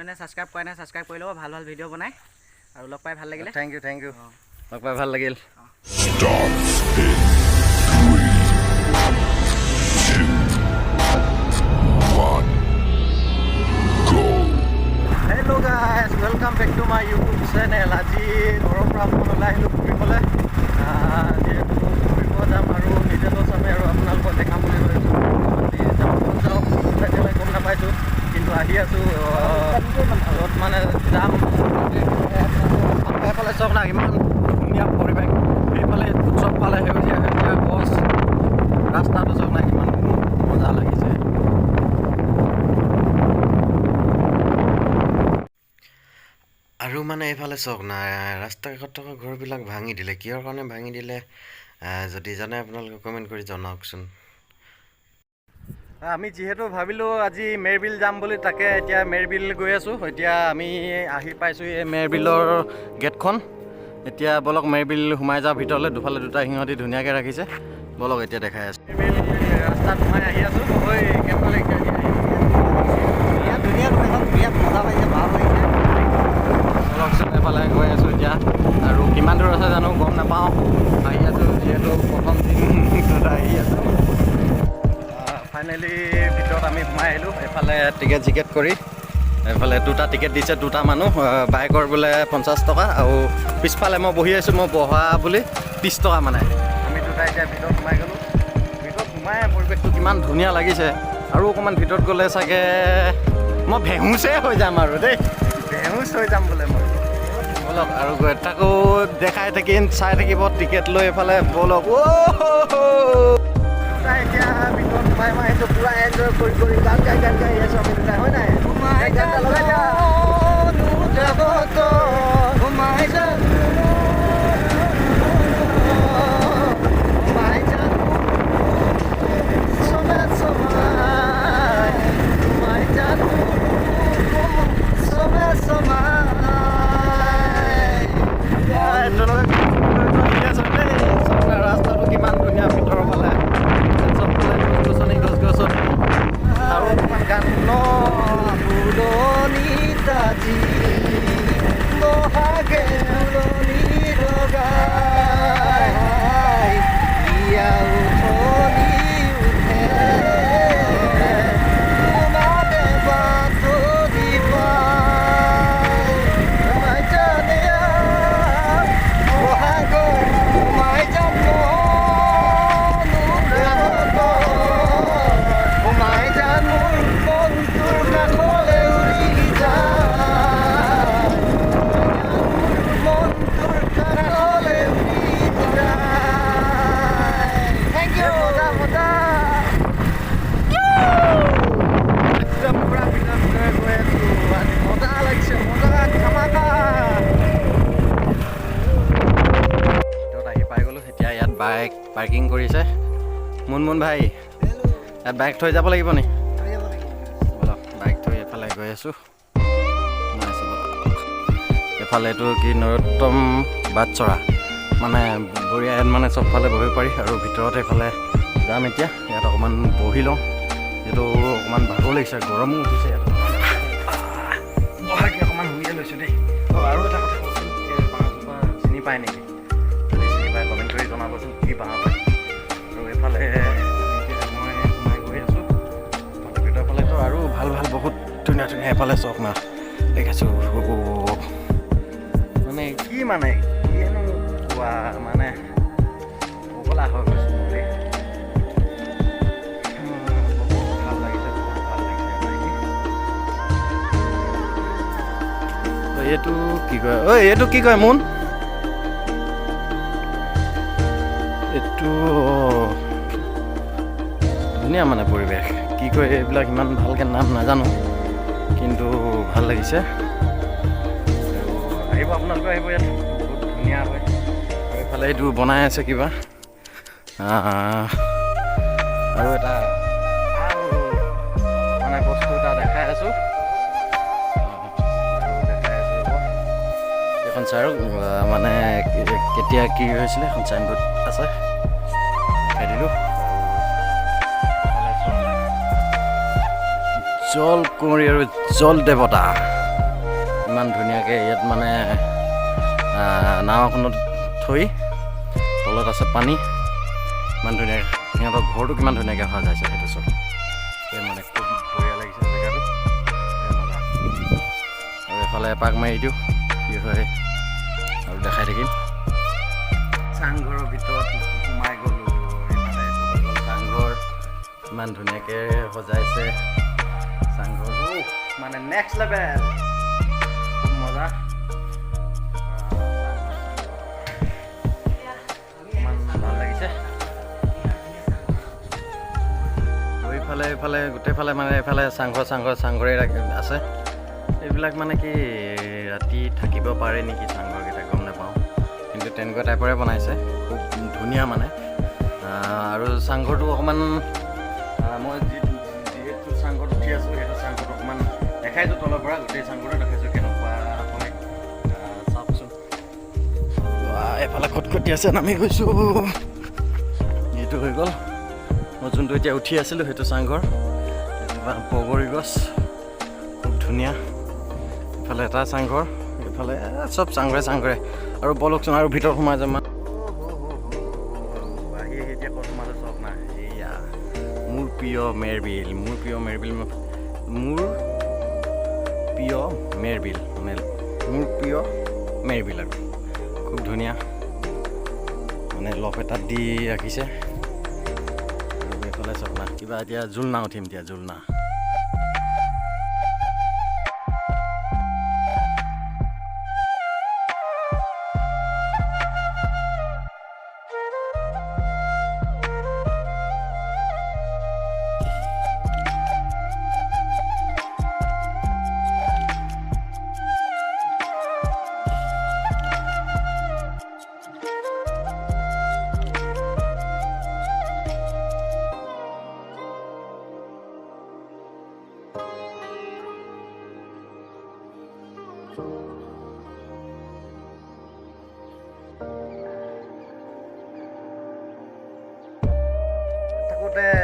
যোনে সাবস্ক্ৰাইব কৰা নাই সাবস্ক্ৰাইব কৰি ল'ব ভাল ভাল ভিডিঅ' বনাই আৰু লগ পাই ভাল লাগিলে থ্যাংক ইউ লগ পাই ভাল লাগিল Hello guys, welcome back to my YouTube channel. আজি ঘৰৰ পৰা ওলাই আহিলোঁ ফুৰিবলৈ যিহেতু ফুৰিব যাম আৰু নিজেতো চামে আৰু আপোনালোকক দেখাম বুলি ভাবিছোঁ যাওঁ এতিয়ালৈ গম নাপাইছোঁ কিন্তু আহি আছোঁ য'ত মানে যাম এইফালে চব না ইমান ধুনীয়া পৰিৱেশ সেইফালে চবফালে সেউজীয়া সেউজীয়া গছ ৰাস্তাটো চব না ইমান মজা লাগিছে আৰু মানে এইফালে চাওক না ৰাস্তা কাষত থকা ঘৰবিলাক ভাঙি দিলে কিহৰ কাৰণে ভাঙি দিলে যদি জানে আপোনালোকে কমেণ্ট কৰি জনাওকচোন আমি যিহেতু ভাবিলোঁ আজি মেৰবিল যাম বুলি তাকে এতিয়া মেৰবিল গৈ আছোঁ এতিয়া আমি আহি পাইছোঁ এই মেৰবিলৰ গেটখন এতিয়া বলক মেৰবিল সোমাই যাওঁ ভিতৰলৈ দুফালে দুটা সিহঁতি ধুনীয়াকৈ ৰাখিছে বলক এতিয়া দেখাই আছোঁ মেৰবিল ৰাস্তাত সোমাই আহি আছোঁ ঐ কেনেকুৱা লাগিছে ইয়াত ধুনীয়া এখন বিৰাট মজা লাগিছে ভাল লাগিছে বলকচোন এফালে গৈ আছোঁ এতিয়া আৰু কিমান দূৰ আছে জানো গম নাপাওঁ আহি আছোঁ যিহেতু প্ৰথম দিন আহি আছোঁ ফাইনেলি ভিতৰত আমি সোমাই আহিলোঁ এইফালে টিকেট কৰি এইফালে দুটা টিকেট দিছে দুটা মানুহ বাইকৰ বোলে 50 টকা আৰু পিছফালে মই বহি আছোঁ মই বহা বুলি 30 টকা মানে আমি দুটা এতিয়া ভিতৰত সোমাই গ'লোঁ ভিতৰত সোমাই পৰিৱেশটো কিমান ধুনীয়া লাগিছে আৰু অকণমান ভিতৰত গ'লে চাগে মই ভেহুচে হৈ যাম আৰু দেই ভেহুচ হৈ যাম বোলে মই বলক আৰু গৈ তাকো দেখাই থাকিম চাই থাকিব টিকেট লৈ এইফালে বলক এতিয়া ভিতৰত সোমাই আহিছো পুৰা এনজয় কৰি গান গাই আছো আমি দুটা হয় নাই ৰাস্তাটো কিমান ধুনীয়া ভিতৰৰ ফালে বাইক পাৰ্কিং কৰিছে মুনমুন ভাই ইয়াত বাইক থৈ যাব লাগিব নি বলক বাইক থৈ এফালে গৈ আছোঁ এফালে এইটো কি নৰোত্তম বাটচৰা মানে বঢ়িয়া ইয়াত মানে চবফালে বহিব পাৰি আৰু ভিতৰত এইফালে যাম এতিয়া ইয়াত অকণমান বহি লওঁ যিহেতু অকণমান ভাগৰ লাগিছে গৰমো উঠিছে ইয়াত বহাকৈ অকণমান শুনিয়ে লৈছোঁ দেই আৰু এটা কথা কওকচোন বাঁহজোপা চিনি পায় নেকি কমেণ্ট কৰি জনাবচোন কি বাঁহ পায় আৰু এইফালে মই সোমাই গৈ আছোঁ ভিতৰৰ ফালেতো আৰু ভাল বহুত ধুনীয়া এফালে চওক না দেখাইছোঁ মানে কি মানে কিনো কোৱা মানে পগলা হৈ গৈছোঁ দেই বহুত ভাল লাগিছে এইটো কি কয় ঐ এইটো কি কয় মোন এইটো ধুনীয়া মানে পৰিৱেশ কি কয় এইবিলাক ইমান ভালকৈ নাম নাজানো কিন্তু ভাল লাগিছে আহিব আপোনালোকে আহিব ইয়াত বহুত ধুনীয়া হয় আৰু এইফালে এইটো বনাই আছে কিবা আৰু এটা ভাল মানে বস্তু এটা দেখাই আছোঁ এখন চাৰ মানে কেতিয়া কি হৈছিলে এখন চাইনবোৰ্ড আছে খাই দিলোঁ জল কুঁৱৰী আৰু জল দেৱতা ইমান ধুনীয়াকৈ ইয়াত মানে নাও এখনত থৈ তলত আছে পানী ইমান ধুনীয়াকৈ সিহঁতৰ ঘৰটো কিমান ধুনীয়াকৈ সজাইছে সেইটো চব মানে খুব বঢ়িয়া লাগিছে জেগাটো মজা আৰু এফালে এপাক মাৰি দিওঁ কি হয় আৰু দেখাই থাকিম চাংঘৰৰ ভিতৰত সোমাই গ'লোঁ মানে চাংঘৰ ইমান ধুনীয়াকৈ সজাইছে চাংঘৰ মানে নেক্সট লেভেল খুব মজা ইমান ভাল লাগিছে এইফালে গোটেইফালে মানে এইফালে চাংঘৰে আছে এইবিলাক মানে কি ৰাতি থাকিব পাৰে নেকি চাংঘৰকেইটা গম নাপাওঁ কিন্তু তেনেকুৱা টাইপৰে বনাইছে খুব ধুনীয়া মানে আৰু চাংঘৰটো অকণমান মই যিহেতু চাংঘৰত উঠি আছোঁ সেইটো চাংঘৰটো অকণমান দেখাইছোঁ তলৰ পৰা গোটেই চাংঘৰটো দেখাইছোঁ কেনেকুৱা হয় চাওকচোন এফালে খটখটি আছে নামি গৈছোঁ এইটো হৈ গ'ল মই যোনটো এতিয়া উঠি আছিলোঁ সেইটো চাংঘৰ বগৰী গছ খুব ধুনীয়া ইফালে এটা চাংঘৰ এইফালে চব চাংঘৰে আৰু বলকচোন আৰু ভিতৰত সোমাই যাম আহি এতিয়া ক'ত সোমালে চব নাই এয়া মোৰ প্ৰিয় মেৰবিল আৰু খুব ধুনীয়া মানে লফ এটাত দি ৰাখিছে আৰু এইফালে চব না কিবা এতিয়া জোলনা উঠিম এতিয়া জোলনা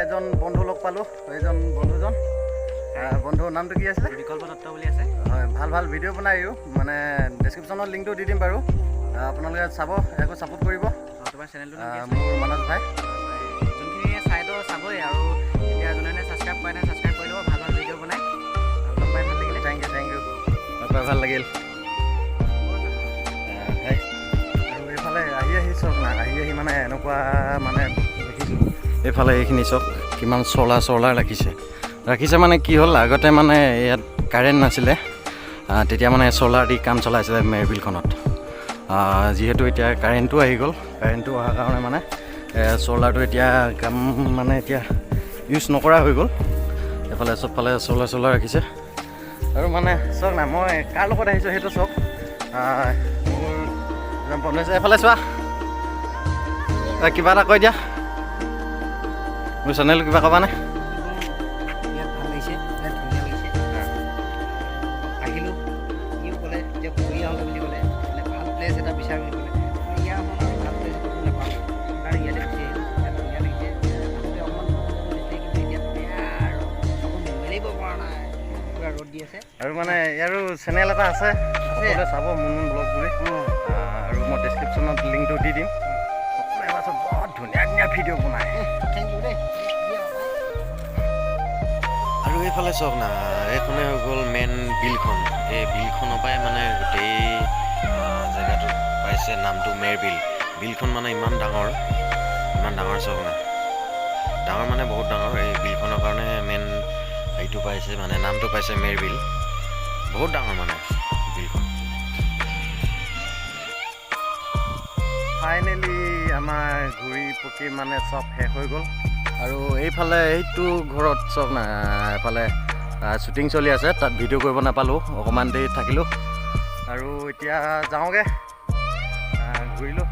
এজন বন্ধু লগ পালোঁ এইজন বন্ধুৰ নামটো কি আছিলে বিকল্প দত্ত বুলি আছে হয় ভাল ভিডিঅ' বনাই মানে ডেছক্ৰিপশ্যনত লিংকটো দি দিম বাৰু আপোনালোকে চাব একো ছাপোৰ্ট কৰিব তোমাৰ চেনেলটো মোৰ মানস ভাই যোনখিনি চাইতো চাবই আৰু এতিয়া যোনে ছাবস্ক্ৰাইব কৰে ছাবস্ক্ৰাইব কৰি ল'ব ভাল ভিডিঅ' বনাই আৰু লগ পাই ভাল লাগিলে থেংক ইউ লগ পাই ভাল লাগিল আৰু এইফালে আহি চক না আহি মানে এনেকুৱা মানে দেখিছোঁ এইফালে এইখিনি চব কিমান চলাৰ ৰাখিছে মানে কি হ'ল আগতে মানে ইয়াত কাৰেণ্ট নাছিলে তেতিয়া মানে চলাৰ দি কাম চলাইছিলে মেৰবিলখনত যিহেতু এতিয়া কাৰেণ্টটো আহি গ'ল কাৰেণ্টটো অহাৰ কাৰণে মানে চলাৰটো এতিয়া কাম মানে এতিয়া ইউজ নকৰা হৈ গ'ল এইফালে চবফালে চলাৰ ৰাখিছে আৰু মানে চাওক না মই কাৰ লগত আহিছোঁ সেইটো চাওক মোৰ বন্ধু আছে এইফালে চোৱা কিবা এটা কৈ দিয়া মোৰ চেনেল কিবা ক'বানে ইয়াত ভাল লাগিছে ইয়াত ধুনীয়া লাগিছে আহিলোঁ ইও ক'লে যে ফুৰি আহোঁ বুলি ক'লে মানে ভাল প্লেচ এটা বিচাৰ বুলি ক'লে ইয়াৰ ভাল প্লেচ এটা নাপাওঁ আৰু ইয়াতে গুচি আহিলোঁ ইয়াত ধুনীয়া লাগিছে আগতে অকণমান দিছে কিন্তু এতিয়া বেয়া আৰু চকু মেলিব পৰা নাই পুৰা ৰ'দ দি আছে আৰু মানে ইয়াৰো চেনেল এটা আছে সকলোৱে চাব মুনমুন ব্লগ বুলি আৰু মই ডেছক্ৰিপশ্যনত লিংকটো দি দিম সকলোৱে এবাৰ চাব বৰ ধুনীয়া ভিডিঅ' বনায় থেংক ইউ দেই আৰু এইফালে চাওক না এইখনে হৈ গ'ল মেইন বিলখন এই বিলখনৰ পৰাই মানে গোটেই জেগাটো পাইছে নামটো মেৰবিল বিলখন মানে ইমান ডাঙৰ চাওক না ডাঙৰ মানে বহুত ডাঙৰ এই বিলখনৰ কাৰণে মেইন হেৰিটো পাইছে মানে নামটো পাইছে মেৰবিল বহুত ডাঙৰ মানে বিলখন ফাইনেলি আমাৰ ঘূৰি পকি মানে চব শেষ হৈ গ'ল আৰু এইফালে এইটো ঘৰত চব না এফালে শ্বুটিং চলি আছে তাত ভিডিঅ' কৰিব নাপালোঁ অকণমান দেৰি থাকিলোঁ আৰু এতিয়া যাওঁগৈ ঘূৰিলোঁ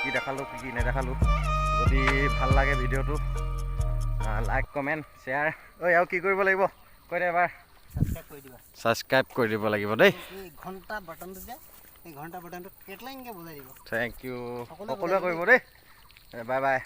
কি দেখালোঁ কি নেদেখালোঁ যদি ভাল লাগে ভিডিঅ'টো লাইক কমেণ্ট শ্বেয়াৰ আৰু কি কৰিব লাগিব কৈ দে এবাৰ ছাবস্ক্ৰাইব কৰি দিব লাগিব দেই ঘণ্টা বাটনটো যে এই ঘণ্টা বাটনটো কেটলাইনকৈ বজাই দিব থেংক ইউ সকলোৱে কৰিব দেই বাই বাই